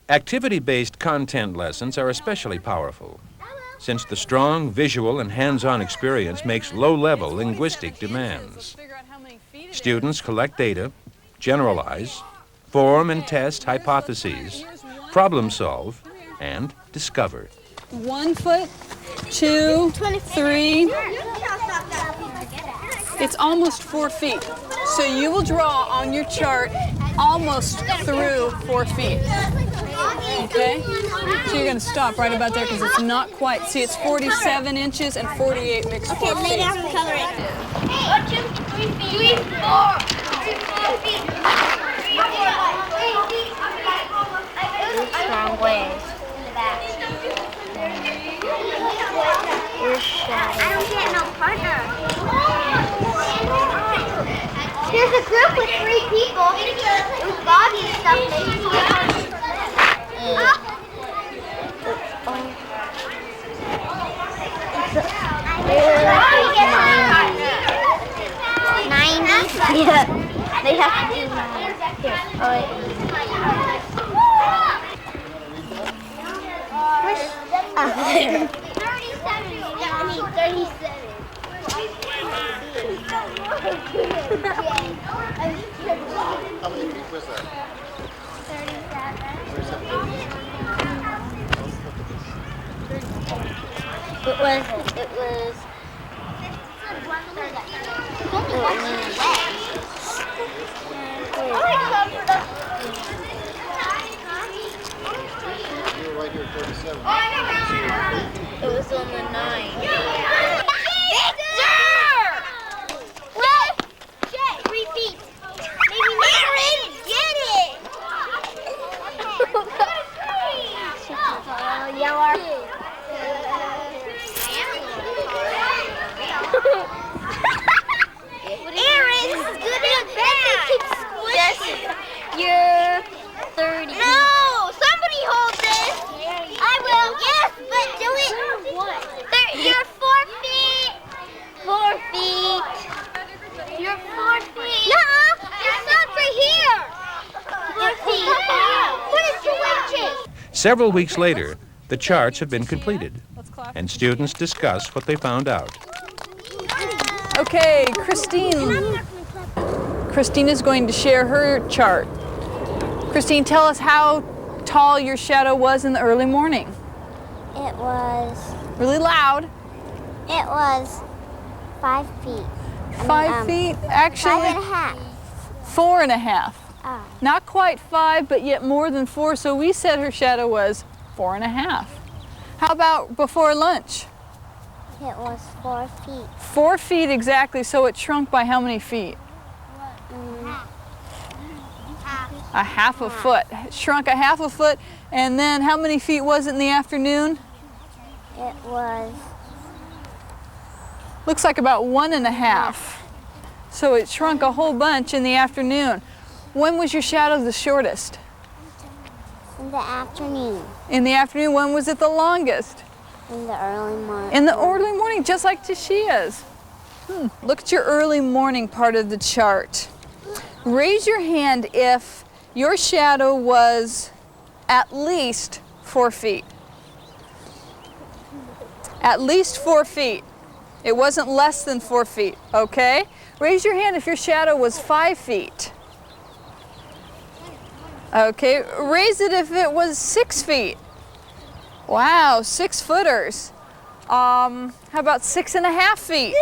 Activity-based content lessons are especially powerful, since the strong visual and hands-on experience makes low-level linguistic demands. Students collect data, generalize, form and test hypotheses, problem solve, and discover. 1 foot, 2, 3. It's almost 4 feet. So you will draw on your chart almost through 4 feet. Okay? So you're going to stop right about there because it's not quite. See, it's 47 inches and 48 makes 4 feet. Okay, lay down and color it. 1, 2, 3 feet. 3, 4. 4 feet. Strong ways. I don't get no partner. There's a group with 3 people. It was Bobby and stuff. Yeah, they have to do 9. Here. Oh, wait. There. 37. I mean 37. How many feet was that? 37. What was it? It was... You were right here at 37. It was on the 9. Repeat. Aaron, get it! Aaron, this is good and bad. Yes, you're 30. No, somebody hold this. I will. Yes, but do it. You're 4 feet. 4 feet. You're 4 feet. No, it stops right here. 4 feet. Put it 2 inches. Several weeks later, the charts have been completed, and students discuss what they found out. Okay, Christine is going to share her chart. Christine, tell us how tall your shadow was in the early morning. It was... Really loud. It was 5 feet. 5 feet? Actually, 5.5. 4.5. Oh. Not quite 5, but yet more than 4, so we said her shadow was 4.5. How about before lunch? It was 4 feet. 4 feet exactly, so it shrunk by how many feet? A half a foot. It shrunk a half a foot, and then how many feet was it in the afternoon? It was... Looks like about 1.5. So it shrunk a whole bunch in the afternoon. When was your shadow the shortest? In the afternoon. In the afternoon. When was it the longest? In the early morning. In the early morning, just like Tashia's. Look at your early morning part of the chart. Raise your hand if your shadow was at least 4 feet. At least 4 feet. It wasn't less than 4 feet, okay? Raise your hand if your shadow was 5 feet. Okay, raise it if it was 6 feet. Wow, 6 footers. How about 6.5 feet?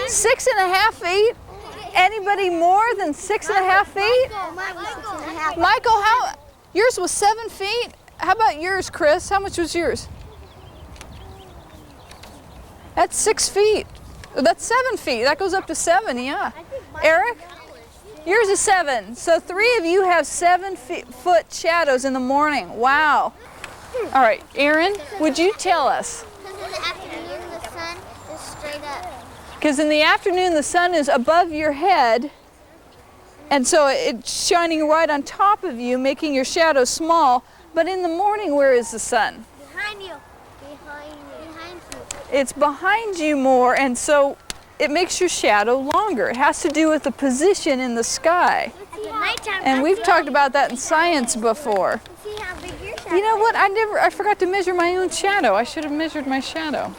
6.5 feet? Anybody more than 6.5 feet? Michael, how? Yours was 7 feet? How about yours, Chris? How much was yours? That's 6 feet. That's 7 feet. That goes up to 7, yeah. Eric? Yours is 7. So 3 of you have 7-foot shadows in the morning. Wow. All right, Aaron, would you tell us? Because in the afternoon, the sun is straight up. Because in the afternoon, the sun is above your head, and so it's shining right on top of you, making your shadow small. But in the morning, where is the sun? Behind you. Behind you. Behind you. It's behind you more, and so it makes your shadow longer. It has to do with the position in the sky. And we've talked about that in science before. See how big your shadow You know what? I forgot to measure my own shadow. I should have measured my shadow.